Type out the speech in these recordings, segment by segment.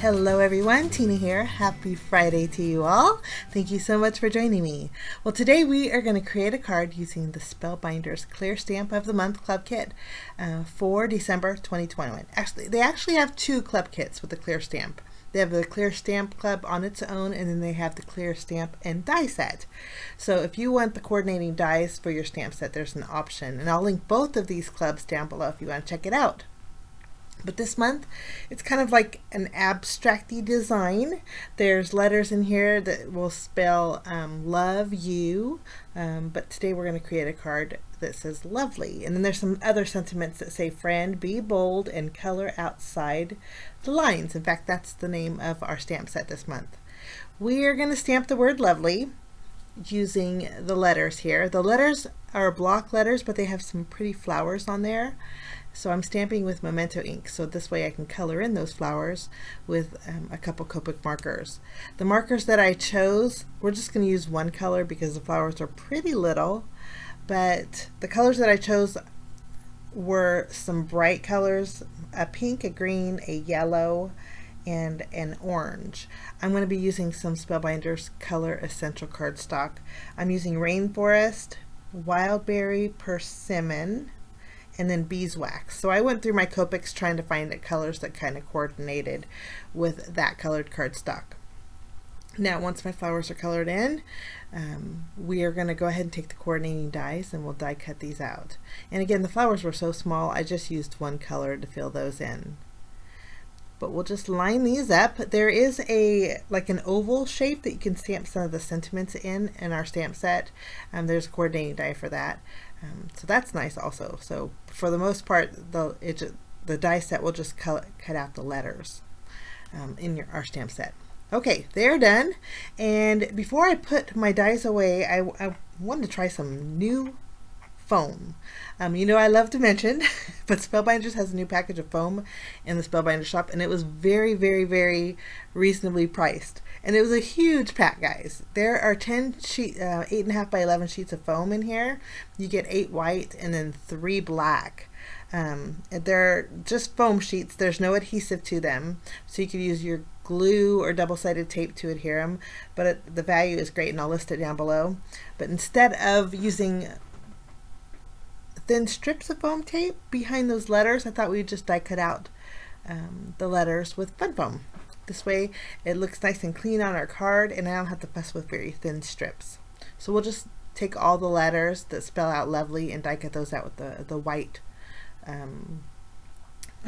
Hello everyone, Tina here. Happy Friday to you all. Thank you so much for joining me. Well, today we are going to create a card using the Spellbinders Clear Stamp of the Month Club Kit for December 2021. They actually have two club kits with the clear stamp. They have the Clear Stamp Club on its own, and then they have the Clear Stamp and Die set. So if you want the coordinating dies for your stamp set, there's an option. And I'll link both of these clubs down below if you want to check it out. But this month, it's kind of like an abstracty design. There's letters in here that will spell love you, but today we're going to create a card that says lovely. And then there's some other sentiments that say friend, be bold, and color outside the lines. In fact, that's the name of our stamp set this month. We are going to stamp the word lovely using the letters here. The letters are block letters, but they have some pretty flowers on there. So I'm stamping with Memento ink, so this way I can color in those flowers with a couple Copic markers. The markers that I chose, we're just going to use one color because the flowers are pretty little, but the colors that I chose were some bright colors, a pink, a green, a yellow, and an orange. I'm going to be using some Spellbinders Color Essential cardstock. I'm using Rainforest, Wildberry, Persimmon, and then Beeswax. So I went through my Copics trying to find the colors that kind of coordinated with that colored cardstock. Now once my flowers are colored in, we are going to go ahead and take the coordinating dies and we'll die cut these out. And again, the flowers were so small I just used one color to fill those in. But we'll just line these up. There is like an oval shape that you can stamp some of the sentiments in our stamp set. There's a coordinating die for that. So that's nice also. So for the most part, the die set will just cut out the letters in our stamp set. Okay, they're done. And before I put my dies away, I wanted to try some new foam. You know I love to mention, but Spellbinders has a new package of foam in the Spellbinder shop, and it was very, very, very reasonably priced. And it was a huge pack, guys. There are 10 sheet, 8.5 by 11 sheets of foam in here. You get 8 white and then 3 black. They're just foam sheets. There's no adhesive to them, so you could use your glue or double-sided tape to adhere them. But the value is great, and I'll list it down below. But instead of using thin strips of foam tape behind those letters, I thought we'd just die cut out the letters with fun foam. This way it looks nice and clean on our card, and I don't have to fuss with very thin strips. So we'll just take all the letters that spell out lovely and die cut those out with the white. I'm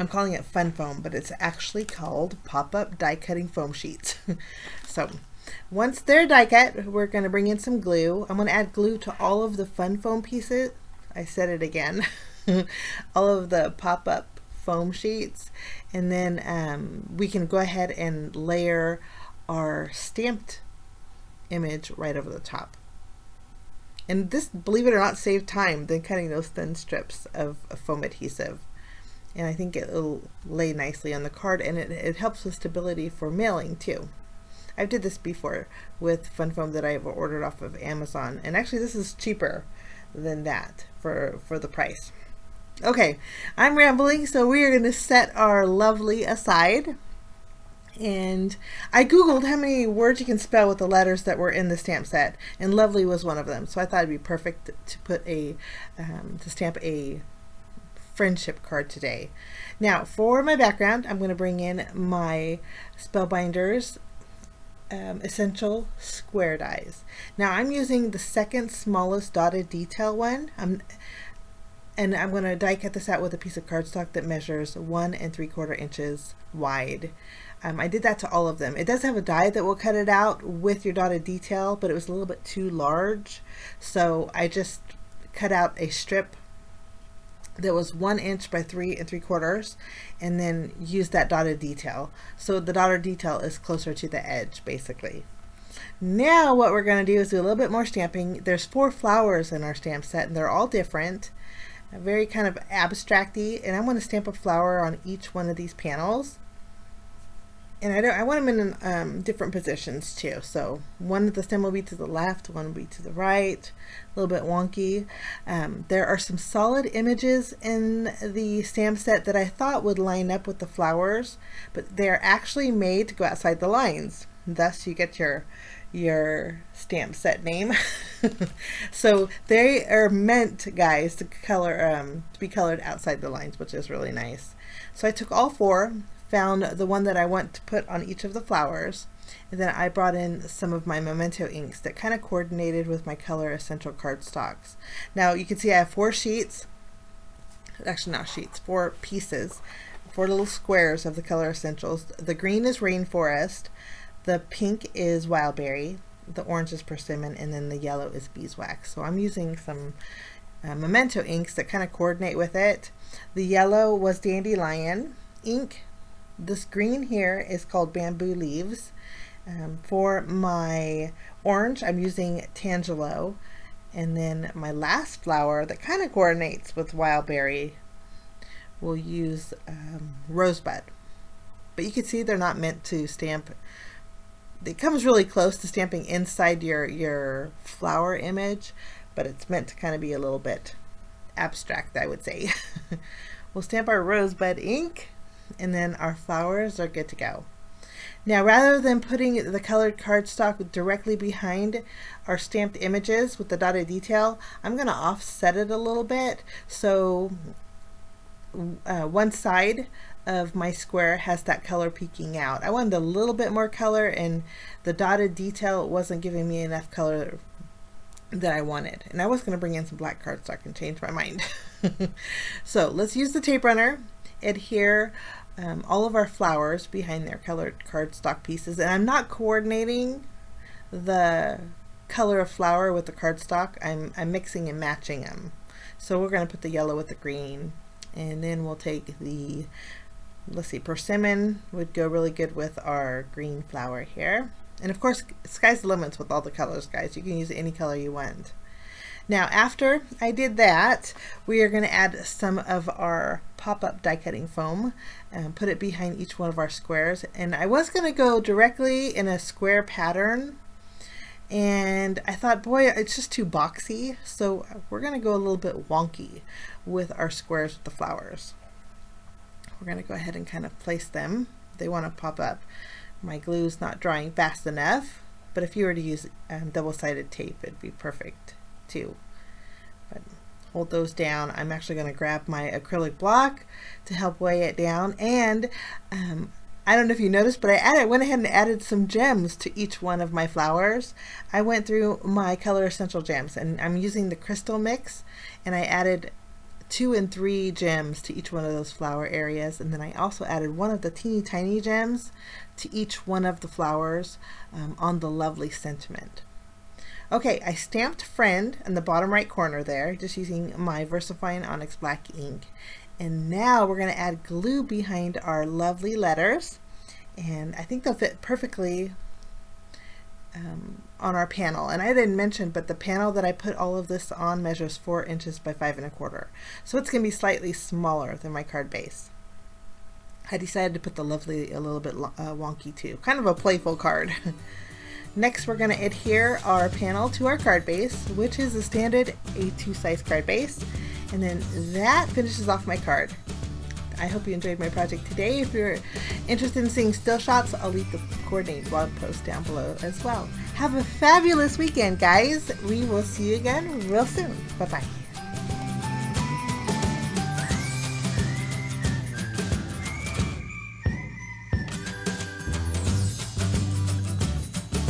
calling it fun foam, but it's actually called pop-up die cutting foam sheets. So once they're die cut, we're going to bring in some glue. I'm going to add glue to all of the fun foam pieces. I said it again. All of the pop-up foam sheets, and then we can go ahead and layer our stamped image right over the top. And this, believe it or not, saved time than cutting those thin strips of foam adhesive. And I think it'll lay nicely on the card, and it helps with stability for mailing too. I've did this before with fun foam that I've ordered off of Amazon, and actually this is cheaper than that for the price. Okay, I'm rambling, so we are going to set our lovely aside. And I googled how many words you can spell with the letters that were in the stamp set, and lovely was one of them. So I thought it'd be perfect to put to stamp a friendship card today. Now for my background, I'm going to bring in my Spellbinders Essential Square dies. Now I'm using the second smallest dotted detail one, and I'm going to die cut this out with a piece of cardstock that measures 1 3/4 inches wide. I did that to all of them. It does have a die that will cut it out with your dotted detail, but it was a little bit too large, so I just cut out a strip that was 1 inch by 3 3/4, and then use that dotted detail. So the dotted detail is closer to the edge, basically. Now what we're going to do is do a little bit more stamping. There's 4 flowers in our stamp set, and they're all different, very kind of abstracty, and I'm going to stamp a flower on each one of these panels. And I want them in different positions too. So one of the stem will be to the left, one will be to the right, a little bit wonky. There are some solid images in the stamp set that I thought would line up with the flowers, but they're actually made to go outside the lines. Thus you get your stamp set name. So they are meant, guys, to be colored outside the lines, which is really nice. So I took all four, found the one that I want to put on each of the flowers, and then I brought in some of my Memento inks that kind of coordinated with my Color Essential cardstocks. Now you can see I have 4 sheets, actually not sheets, 4 pieces, 4 little squares of the Color Essentials. The green is Rainforest, the pink is Wildberry, the orange is Persimmon, and then the yellow is Beeswax. So I'm using some Memento inks that kind of coordinate with it. The yellow was Dandelion ink. This green here is called Bamboo Leaves. For my orange, I'm using Tangelo. And then my last flower that kind of coordinates with Wildberry, we'll use Rosebud. But you can see they're not meant to stamp. It comes really close to stamping inside your flower image, but it's meant to kind of be a little bit abstract, I would say. We'll stamp our Rosebud ink, and then our flowers are good to go. Now, rather than putting the colored cardstock directly behind our stamped images with the dotted detail, I'm going to offset it a little bit. So one side of my square has that color peeking out. I wanted a little bit more color, and the dotted detail wasn't giving me enough color that I wanted. And I was going to bring in some black cardstock and change my mind. So let's use the tape runner, adhere all of our flowers behind their colored cardstock pieces. And I'm not coordinating the color of flower with the cardstock. I'm mixing and matching them. So we're going to put the yellow with the green, and then we'll take the, let's see, Persimmon would go really good with our green flower here. And of course, sky's the limits with all the colors, guys. You can use any color you want. Now, after I did that, we are going to add some of our pop-up die cutting foam and put it behind each one of our squares. And I was going to go directly in a square pattern, and I thought, boy, it's just too boxy. So we're going to go a little bit wonky with our squares with the flowers. We're going to go ahead and kind of place them. They want to pop up. My glue's not drying fast enough, but if you were to use double-sided tape, it'd be perfect too. But hold those down. I'm actually going to grab my acrylic block to help weigh it down. And I don't know if you noticed, but I went ahead and added some gems to each one of my flowers. I went through my Color Essential gems, and I'm using the crystal mix, and I added 2 and 3 gems to each one of those flower areas, and then I also added one of the teeny tiny gems to each one of the flowers on the Lovely Sentiment. Okay, I stamped Friend in the bottom right corner there, just using my VersaFine Onyx Black ink. And now we're going to add glue behind our lovely letters, and I think they'll fit perfectly on our panel. And I didn't mention, but the panel that I put all of this on measures 4 inches by 5 1/4. So it's going to be slightly smaller than my card base. I decided to put the lovely a little bit wonky too, kind of a playful card. Next, we're going to adhere our panel to our card base, which is a standard A2 size card base. And then that finishes off my card. I hope you enjoyed my project today. If you're interested in seeing still shots, I'll leave the coordinated blog post down below as well. Have a fabulous weekend, guys. We will see you again real soon. Bye-bye.